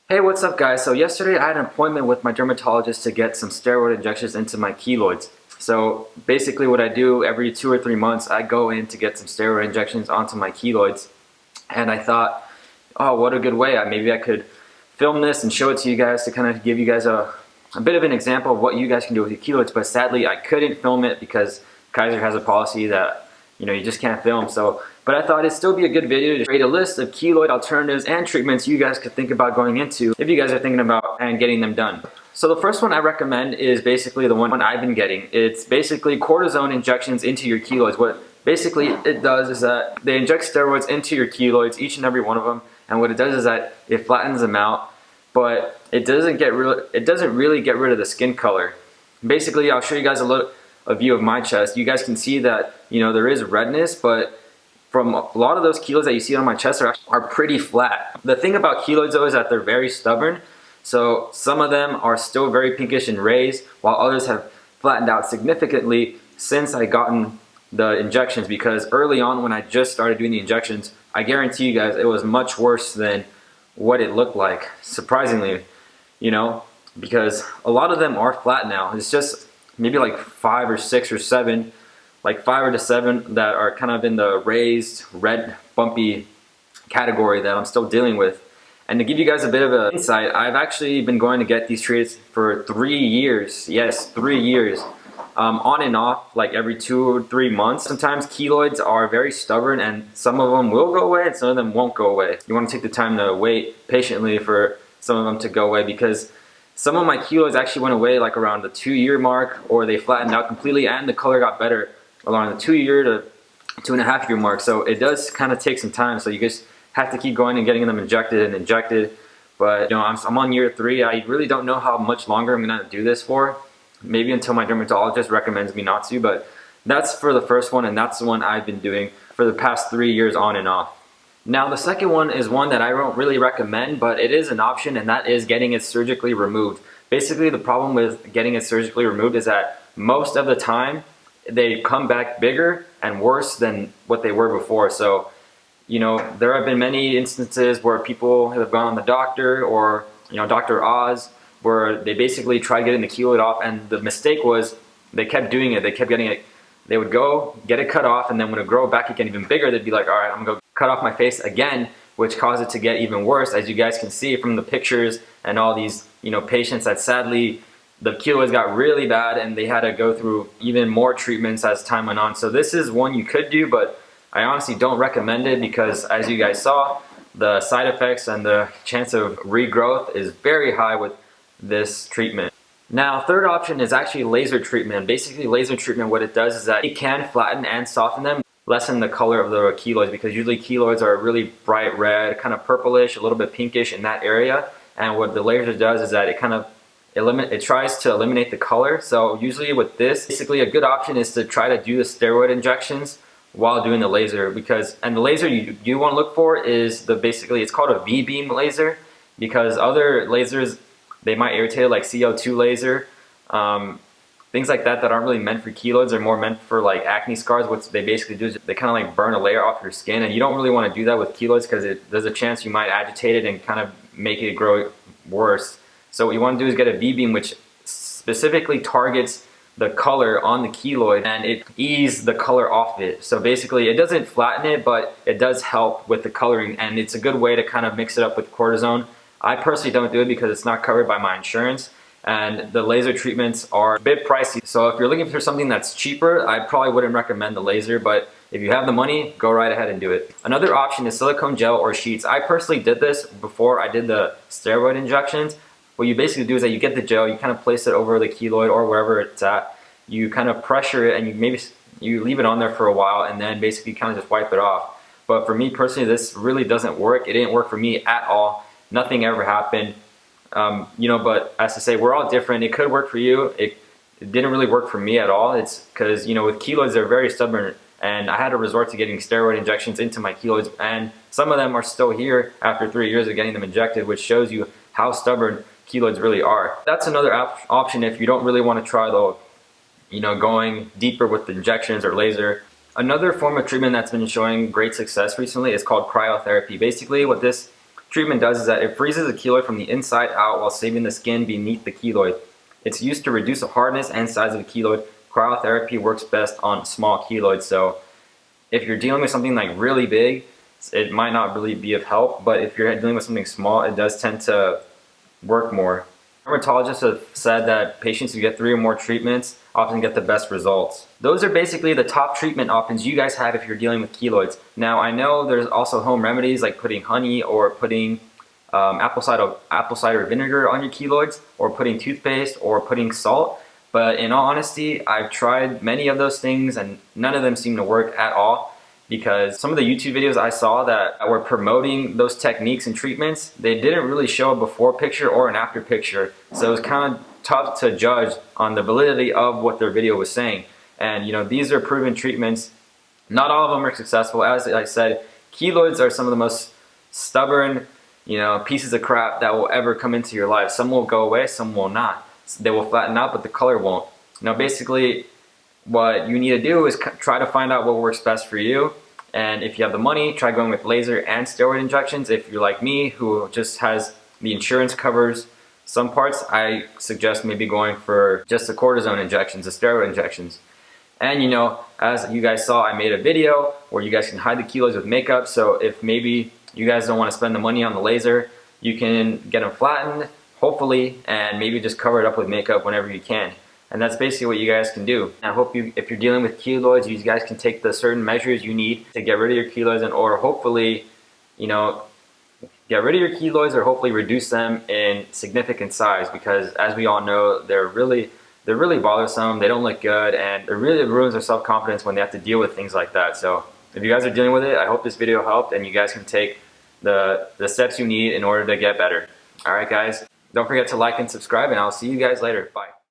Hey, what's up guys? So yesterday I had an appointment with my dermatologist to get some steroid injections into my keloids. So basically what I do every 2 or 3 months, I go in to get some steroid injections onto my keloids. And I thought, oh, what a good way. Maybe I could film this and show it to you guys to kind of give you guys a bit of an example of what you guys can do with your keloids. But sadly, I couldn't film it because Kaiser has a policy that you just can't film. But I thought it'd still be a good video to create a list of keloid alternatives and treatments you guys could think about going into if you guys are thinking about and getting them done. So the first one I recommend is basically the one I've been getting. It's basically cortisone injections into your keloids. What basically it does is that they inject steroids into your keloids, each and every one of them, and what it does is that it flattens them out, but it doesn't really get rid of the skin color. Basically, I'll show you guys a view of my chest. You guys can see that there is redness, but from a lot of those keloids that you see on my chest are pretty flat. The thing about keloids though is that they're very stubborn. So some of them are still very pinkish and raised, while others have flattened out significantly since I gotten the injections, because early on when I just started doing the injections, I guarantee you guys it was much worse than what it looked like, surprisingly, because a lot of them are flat now. It's just maybe like 5 or 6 or 7, like 5 or 7 that are kind of in the raised, red, bumpy category that I'm still dealing with. And to give you guys a bit of an insight, I've actually been going to get these treatments for 3 years. Yes, 3 years. On and off, like every 2 or 3 months. Sometimes keloids are very stubborn and some of them will go away and some of them won't go away. You want to take the time to wait patiently for some of them to go away, because some of my keloids actually went away like around the 2-year mark, or they flattened out completely and the color got better around the 2-year to 2.5-year mark. So it does kind of take some time. So you just have to keep going and getting them injected. But I'm on year 3. I really don't know how much longer I'm gonna do this for. Maybe until my dermatologist recommends me not to. But that's for the first one, and that's the one I've been doing for the past 3 years on and off. Now the second one is one that I don't really recommend, but it is an option, and that is getting it surgically removed. Basically, the problem with getting it surgically removed is that most of the time they come back bigger and worse than what they were before. So there have been many instances where people have gone on the doctor, or Dr. Oz, where they basically tried getting the keloid off, and the mistake was they kept doing it. They kept getting it. They would go get it cut off, and then when it grow back again even bigger, they'd be like, all right, I'm gonna go cut off my face again, which caused it to get even worse, as you guys can see from the pictures and all these patients that sadly the keloids got really bad and they had to go through even more treatments as time went on. So this is one you could do, but I honestly don't recommend it, because as you guys saw, the side effects and the chance of regrowth is very high with this treatment. Now, third option is actually laser treatment. Basically, laser treatment, what it does is that it can flatten and soften them, lessen the color of the keloids, because usually keloids are really bright red, kind of purplish, a little bit pinkish in that area. And what the laser does is that it tries to eliminate the color. So usually with this, basically a good option is to try to do the steroid injections while doing the laser, and the laser you want to look for is basically it's called a V-beam laser, because other lasers, they might irritate, like CO2 laser, things like that aren't really meant for keloids. They're more meant for like acne scars. What they basically do is they kind of like burn a layer off your skin, and you don't really want to do that with keloids, because there's a chance you might agitate it and kind of make it grow worse. So what you want to do is get a V-beam, which specifically targets the color on the keloid, and it eases the color off it. So basically it doesn't flatten it, but it does help with the coloring, and it's a good way to kind of mix it up with cortisone. I personally don't do it because it's not covered by my insurance, and the laser treatments are a bit pricey. So if you're looking for something that's cheaper, I probably wouldn't recommend the laser, but if you have the money, go right ahead and do it. Another option is silicone gel or sheets. I personally did this before I did the steroid injections. What you basically do is that you get the gel, you kind of place it over the keloid or wherever it's at, you kind of pressure it, and you leave it on there for a while, and then basically kind of just wipe it off. But for me personally, this really doesn't work. It didn't work for me at all. Nothing ever happened. But as I say, we're all different. It could work for you. It didn't really work for me at all. It's because with keloids, they're very stubborn, and I had to resort to getting steroid injections into my keloids, and some of them are still here after 3 years of getting them injected, which shows you how stubborn keloids really are. That's another option if you don't really want to try going deeper with the injections or laser. Another form of treatment that's been showing great success recently is called cryotherapy. Basically what this treatment does is that it freezes the keloid from the inside out while saving the skin beneath the keloid. It's used to reduce the hardness and size of the keloid. Cryotherapy works best on small keloids, so if you're dealing with something like really big, it might not really be of help, but if you're dealing with something small, it does tend to work more. Dermatologists have said that patients who get 3 or more treatments often get the best results. Those are basically the top treatment options you guys have if you're dealing with keloids. Now I know there's also home remedies like putting honey or putting apple cider vinegar on your keloids, or putting toothpaste, or putting salt. But in all honesty, I've tried many of those things and none of them seem to work at all, because some of the YouTube videos I saw that were promoting those techniques and treatments, they didn't really show a before picture or an after picture. So it was kind of tough to judge on the validity of what their video was saying. And you know, these are proven treatments. Not all of them are successful. As I said, keloids are some of the most stubborn, pieces of crap that will ever come into your life. Some will go away, some will not. They will flatten out, but the color won't. Now basically, what you need to do is try to find out what works best for you. And if you have the money, try going with laser and steroid injections. If you're like me, who just has the insurance covers some parts, I suggest maybe going for just the cortisone injections, the steroid injections. And as you guys saw, I made a video where you guys can hide the keloids with makeup. So if maybe you guys don't want to spend the money on the laser, you can get them flattened, hopefully, and maybe just cover it up with makeup whenever you can. And that's basically what you guys can do. I hope if you're dealing with keloids, you guys can take the certain measures you need to get rid of your keloids, or hopefully, get rid of your keloids, or hopefully reduce them in significant size, because as we all know, they're really bothersome. They don't look good, and it really ruins their self-confidence when they have to deal with things like that. So if you guys are dealing with it, I hope this video helped and you guys can take the steps you need in order to get better. Alright guys, don't forget to like and subscribe, and I'll see you guys later. Bye.